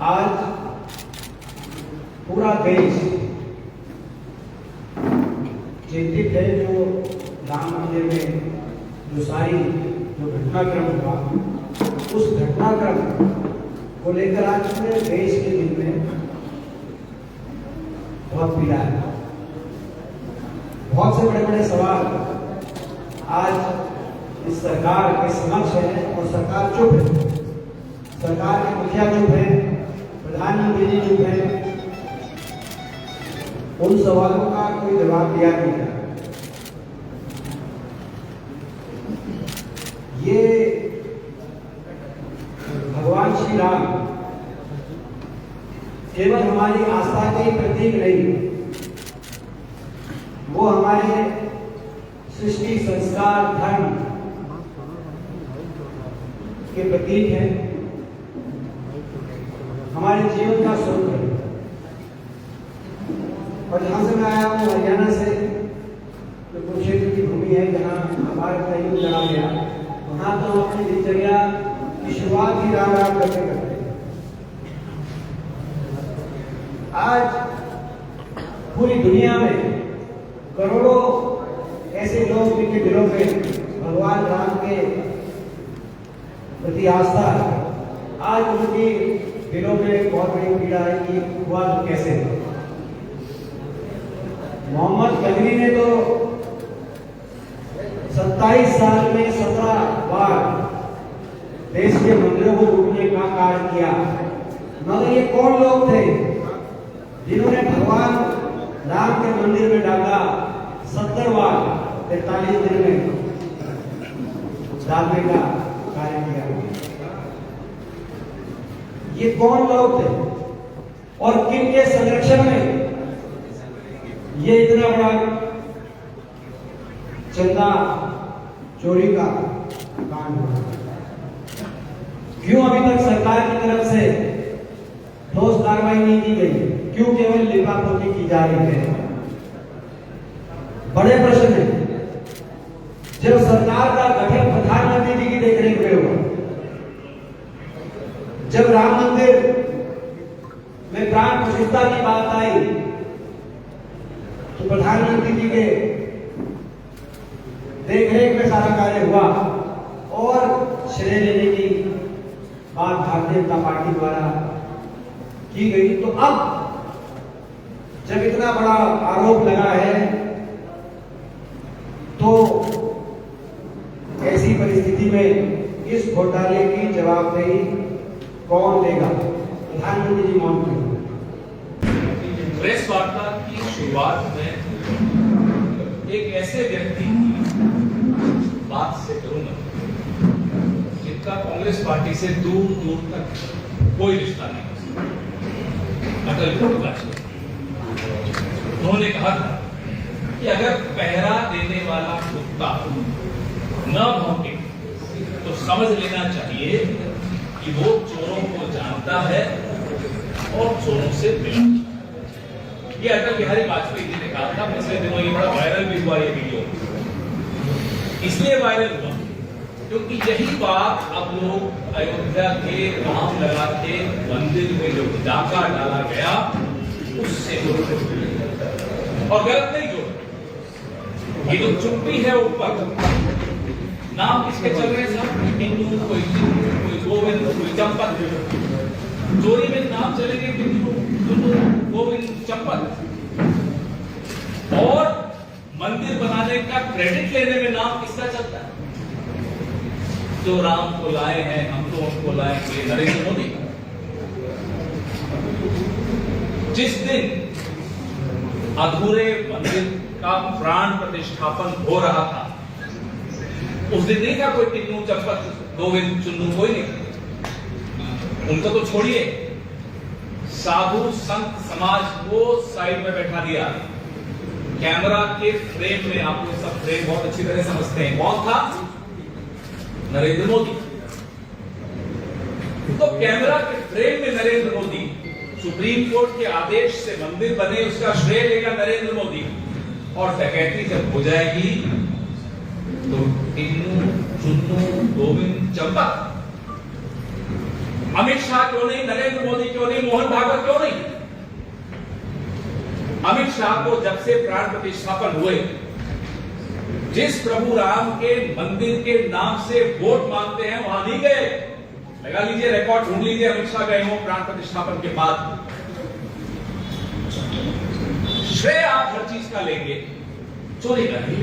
आज पूरा देश चिंतित है जो राम मंदिर में जो घटनाक्रम हुआ, उस घटनाक्रम को लेकर आज पूरे देश के दिल में बहुत पीड़ा है। बहुत से बड़े बड़े सवाल आज इस सरकार के समक्ष है और सरकार चुप है। सरकार के मुखिया चुप है, प्रधानमंत्री जी चुप है। उन सवालों का कोई जवाब दिया नहीं जा रहा। ये भगवान श्री राम केवल हमारी आस्था के प्रतीक नहीं, वो हमारे सृष्टि, संस्कार, धर्म के प्रतीक है, हमारे जीवन का स्वरूप है। और जहां से मैं आया हूँ, हरियाणा से, जो कुरुक्षेत्र की भूमि है, जहाँ भारत का युद्ध लड़ा गया, वहां तो अपनी दिनचर्या की शुरुआत ही राम राम करते करते। आज पूरी दुनिया में करोड़ों ऐसे लोग जिनके दिलों में भगवान राम के प्रति आस्था है, आज उनकी दिलों में बहुत बड़ी पीड़ा है कि हुआ तो कैसे। मोहम्मद गंधी ने तो 27 साल में 17 बार देश के मंदिरों को लूटने का कार्य किया। मगर ये कौन लोग थे जिन्होंने भगवान राम के मंदिर में डाला 70 बार 43 दिन में डालने का कार्य किया? ये कौन लोग थे और किन के संरक्षण में ये इतना बड़ा चंदा चोरी का कांड हुआ? क्यों अभी तक सरकार की तरफ से ठोस कार्रवाई नहीं की गई? क्यों केवल लिपापोती की जा रही है? बड़े प्रश्न है। जब सरकार का गठन प्रधानमंत्री जी की देखरेख में हुआ, जब राम मंदिर में प्राण प्रतिष्ठा की बात आई, तो प्रधानमंत्री जी के देखरेख में सारा कार्य हुआ और श्रेय लेने की बात भारतीय जनता पार्टी द्वारा की गई। तो अब जब इतना बड़ा आरोप लगा है, तो ऐसी परिस्थिति में इस घोटाले की जवाबदेही कौन लेगा? प्रधानमंत्री जी मौन क्यों? प्रेस वार्ता की शुरुआत में एक ऐसे व्यक्ति की बात से करूंगा जिनका कांग्रेस पार्टी से दूर दूर तक कोई रिश्ता नहीं। अटल बिहारी, उन्होंने कहा था कि अगर पहरा देने वाला कुत्ता न भौंके तो समझ लेना चाहिए कि वो चोरों को जानता है और चोरों से मिला। ये अटल बिहारी वाजपेयी जी ने कहा था। पिछले दिनों ये बड़ा वायरल भी हुआ ये वीडियो। इसलिए वायरल हुआ क्योंकि यही बात अब लोग अयोध्या के राम लला के मंदिर में जो डाका डाला गया उससे और गलत नहीं जोड़। ये जो चुप्पी है ऊपर, नाम किसके चल रहे हैं सब? हिंदू, कोई गोविंद, कोई चंपत। चोरी में नाम चलेंगे हिंदू, गोविंद, चंपत। और मंदिर बनाने का क्रेडिट लेने में नाम किसका चलता है? जो राम को लाए हैं, हम तो उनको लाएंगे, नरेंद्र मोदी। जिस दिन अधूरे मंदिर का प्राण प्रतिष्ठापन हो रहा था, उस दिन नहीं था कोई टिन्नू, चंपत, गोविंद, चुन्नू, कोई नहीं। उनको तो छोड़िए, साधु संत समाज को साइड में बैठा दिया। कैमरा के फ्रेम में, आप लोग सब फ्रेम बहुत अच्छी तरह समझते हैं, कौन था? नरेंद्र मोदी। तो कैमरा के फ्रेम में नरेंद्र मोदी, सुप्रीम कोर्ट के आदेश से मंदिर बने, उसका श्रेय लेगा नरेंद्र मोदी। और डकैती जब हो जाएगी तो टिन्नू, चुन्नू, गोविंद, चंपत, अमित शाह क्यों नहीं, नरेंद्र मोदी क्यों नहीं, शाह को जब से प्राण प्रतिष्ठापन हुए, जिस प्रभु राम के मंदिर के नाम से वोट मांगते हैं वहां नहीं गए। लगा लीजिए, रिकॉर्ड ढूंढ लीजिए, अमित शाह गए हो प्राण प्रतिष्ठापन के बाद। श्रेय आप हर चीज का लेंगे, चोरी का नहीं।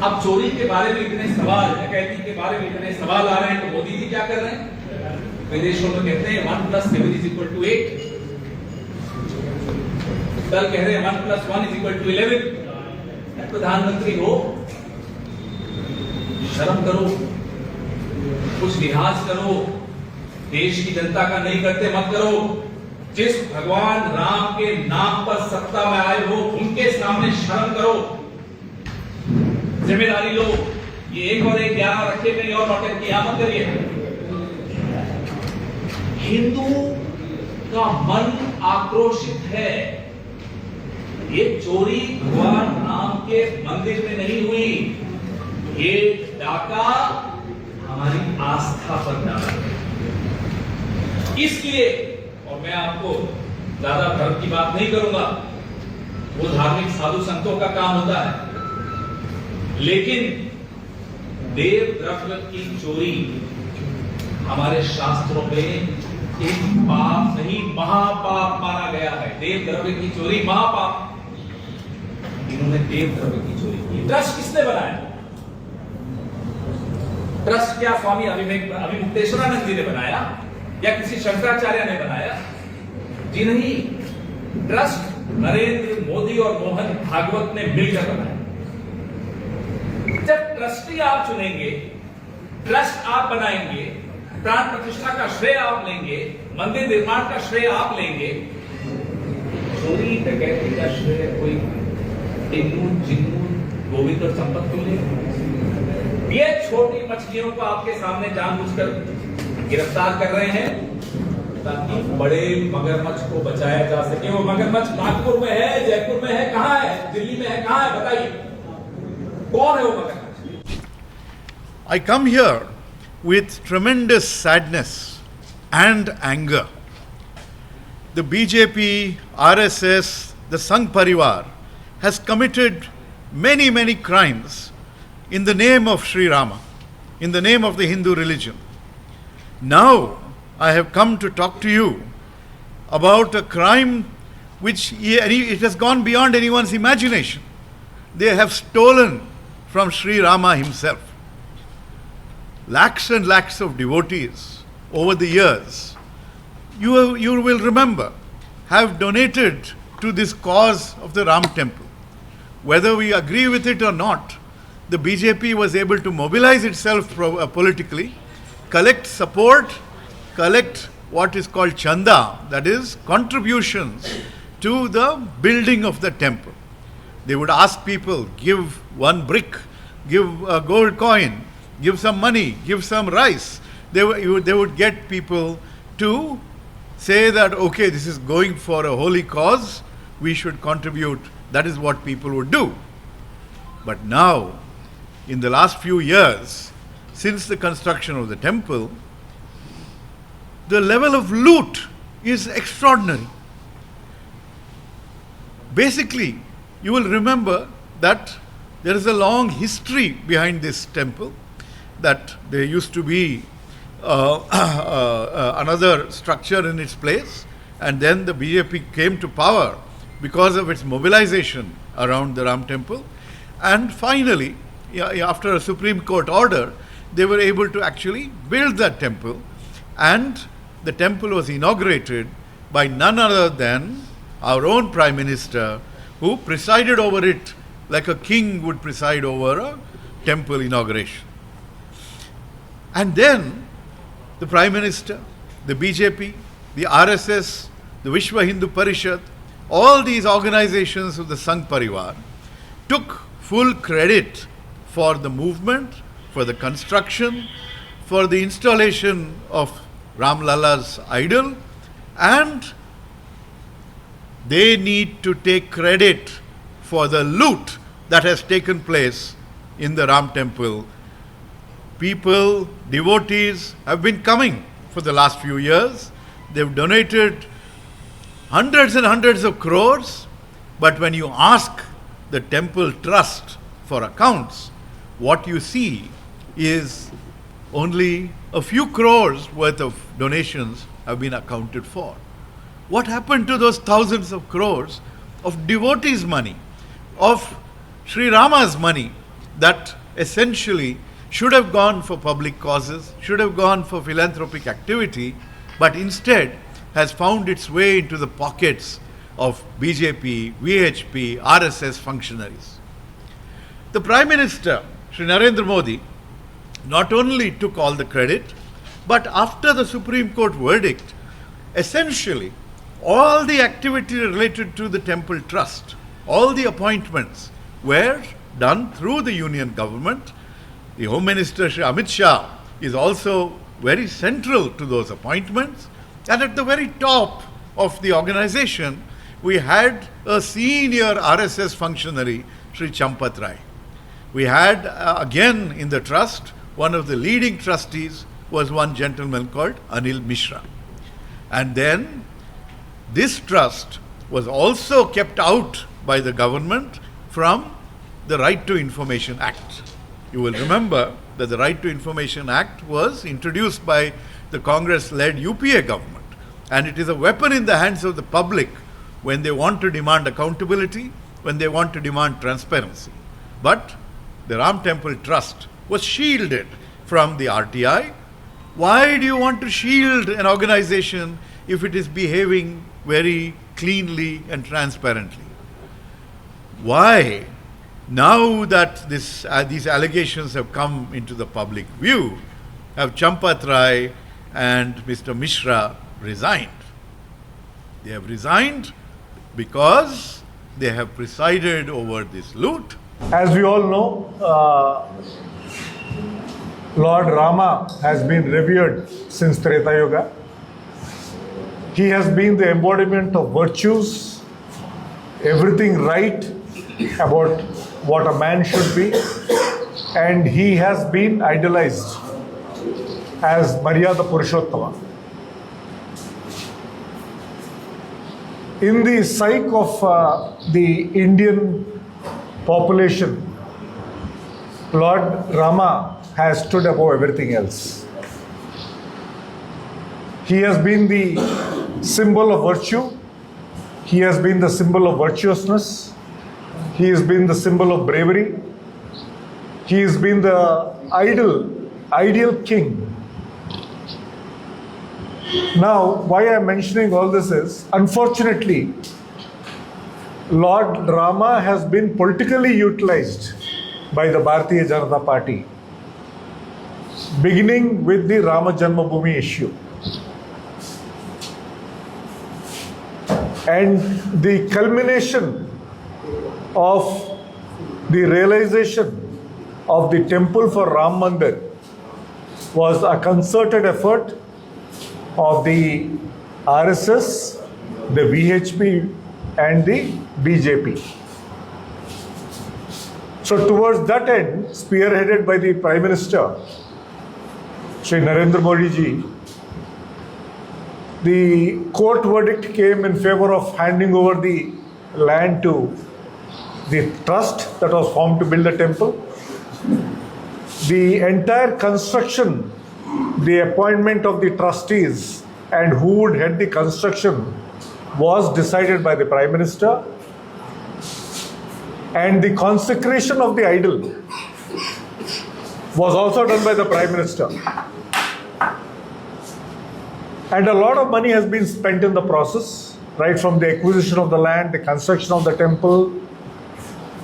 अब चोरी के बारे में इतने सवाल, डकैती के बारे में इतने सवाल आ रहे हैं, तो मोदी जी क्या कर रहे हैं? विदेशों में कहते हैं 1 + 7 = 8। कल कह रहे हैं 1 + 1 = 11। प्रधानमंत्री हो, शर्म करो, कुछ लिहाज करो, देश की जनता का नहीं करते मत करो। जिस भगवान राम के नाम पर सत्ता में आए हो, उनके सामने शर्म करो, जिम्मेदारी लो। ये 1 और 1 11 रखे, कहीं और नौटंकी मत करिए। हिंदू का मन आक्रोशित है। ये चोरी भगवान राम के मंदिर में नहीं हुई, ये डाका हमारी आस्था पर डाला। इसलिए, और मैं आपको ज्यादा धर्म की बात नहीं करूंगा, वो धार्मिक साधु संतों का काम होता है, लेकिन देव द्रव्य की चोरी हमारे शास्त्रों में एक पाप नहीं, महापाप माना गया है। देव द्रव्य की चोरी महापाप। इन्होंने देव द्रव्य की चोरी की। ट्रस्ट किसने बनाया? ट्रस्ट क्या स्वामी अभिमुक्तेश्वरानंद जी ने बनाया या किसी शंकराचार्य ने बनाया? जी नहीं, ट्रस्ट नरेंद्र मोदी और मोहन भागवत ने मिलकर बनाया। जब ट्रस्टी आप चुनेंगे, ट्रस्ट आप बनाएंगे, प्राण प्रतिष्ठा का श्रेय आप लेंगे, मंदिर निर्माण का श्रेय आप लेंगे, चोरी डकैती का श्रेय कोई टिन्नू चिन्नू गोविंद और संपत को लेगा। ये छोटी मछलियों को आपके सामने जानबूझकर गिरफ्तार कर रहे हैं ताकि बड़े मगरमच्छ को बचाया जा सके। वो मगरमच्छ नागपुर में है, जयपुर में है, कहां है, दिल्ली में है, कहां है, बताइए कौन है वो मगरमच्छ? I come here with tremendous sadness and anger. The BJP-RSS, the Sangh Parivar, has committed many crimes in the name of Sri Rama, in the name of the Hindu religion. Now, I have come to talk to you about a crime which it has gone beyond anyone's imagination. They have stolen from Sri Rama himself. Lakhs and lakhs of devotees over the years, you will remember, have donated to this cause of the Ram temple. Whether we agree with it or not, the BJP was able to mobilize itself politically, collect support, collect what is called chanda, that is contributions to the building of the temple. They would ask people, give 1 brick, give a gold coin, give some money, give some rice. They would get people to say that, okay, this is going for a holy cause, we should contribute. That is what people would do. But now, in the last few years, since the construction of the temple, the level of loot is extraordinary. Basically, you will remember that there is a long history behind this temple, that there used to be another structure in its place, and then the BJP came to power because of its mobilization around the Ram temple, and finally, after a Supreme Court order, they were able to actually build that temple, and the temple was inaugurated by none other than our own Prime Minister, who presided over it like a king would preside over a temple inauguration. And then the Prime Minister, the BJP, the RSS, the Vishwa Hindu Parishad, all these organizations of the Sangh Parivar took full credit for the movement, for the construction, for the installation of Ram Lala's idol, and they need to take credit for the loot that has taken place in the Ram temple. People, devotees have been coming for the last few years. They've donated hundreds and hundreds of crores, But when you ask the temple trust for accounts, what you see is only a few crores worth of donations have been accounted for. What happened to those thousands of crores of devotees' money, of Sri Rama's money that essentially should have gone for public causes, should have gone for philanthropic activity, but instead has found its way into the pockets of BJP, VHP, RSS functionaries? The Prime Minister, Sri Narendra Modi, not only took all the credit, but after the Supreme Court verdict, essentially all the activity related to the temple trust, all the appointments were done through the union government. The Home Minister, Shri Amit Shah, is also very central to those appointments. And at the very top of the organization, we had a senior RSS functionary, Sri Champat Rai. We had, again in the trust, one of the leading trustees was one gentleman called Anil Mishra. And then this trust was also kept out by the government from the Right to Information Act. You will remember that the Right to Information Act was introduced by the Congress-led UPA government, and it is a weapon in the hands of the public when they want to demand accountability, when they want to demand transparency. But the Ram Temple Trust was shielded from the RTI. Why do you want to shield an organization if it is behaving very cleanly and transparently? Why, now that these allegations have come into the public view, have Champat Rai and Mr. Mishra resigned? They have resigned because they have presided over this loot. As we all know, Lord Rama has been revered since Treta Yuga. He has been the embodiment of virtues, everything right about what a man should be, and he has been idolized as Maryada Purushottama. In the psyche of the Indian population, Lord Rama has stood above everything else. He has been the symbol of virtue. He has been the symbol of virtuousness. He has been the symbol of bravery. He has been the ideal king. Now, why I am mentioning all this is, unfortunately, Lord Rama has been politically utilized by the Bharatiya Janata Party, beginning with the Rama Janmabhoomi issue. And the culmination of the realization of the temple for Ram Mandir was a concerted effort of the RSS, the VHP and the BJP. So towards that end, spearheaded by the Prime Minister, Shri Narendra Modi ji, the court verdict came in favor of handing over the land to the trust that was formed to build the temple. The entire construction, the appointment of the trustees and who would head the construction was decided by the Prime Minister, and the consecration of the idol was also done by the Prime Minister. And a lot of money has been spent in the process, right from the acquisition of the land, the construction of the temple,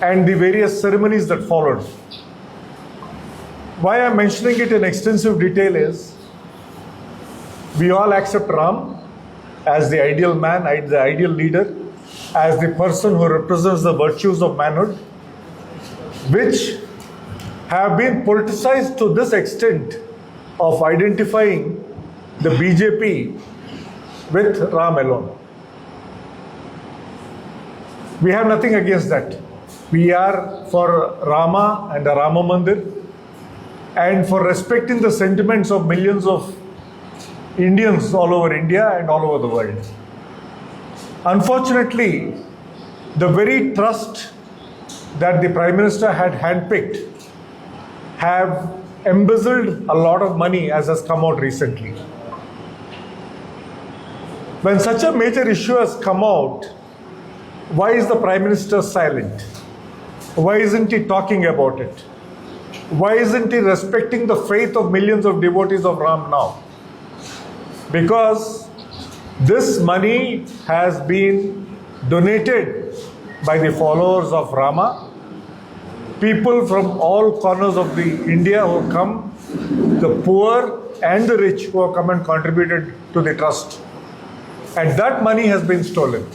and the various ceremonies that followed. Why I am mentioning it in extensive detail is, we all accept Ram as the ideal man, the ideal leader, as the person who represents the virtues of manhood, which have been politicized to this extent of identifying the BJP with Ram alone. We have nothing against that. We are for Rama and the Rama Mandir, and for respecting the sentiments of millions of Indians all over India and all over the world. Unfortunately, the very trust that the Prime Minister had handpicked have embezzled a lot of money, as has come out recently. When such a major issue has come out, why is the Prime Minister silent? Why isn't he talking about it? Why isn't he respecting the faith of millions of devotees of Ram now? Because this money has been donated by the followers of Rama, people from all corners of the India who have come, the poor and the rich who have come and contributed to the trust. And that money has been stolen.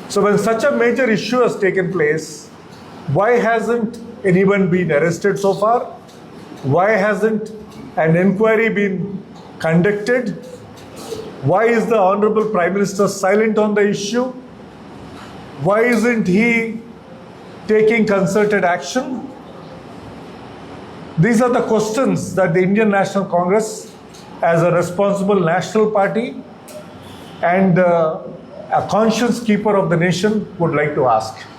So when such a major issue has taken place, why hasn't anyone been arrested so far? Why hasn't an inquiry been conducted? Why is the Honorable Prime Minister silent on the issue? Why isn't he taking concerted action? These are the questions that the Indian National Congress, as a responsible national party and a conscience keeper of the nation, would like to ask.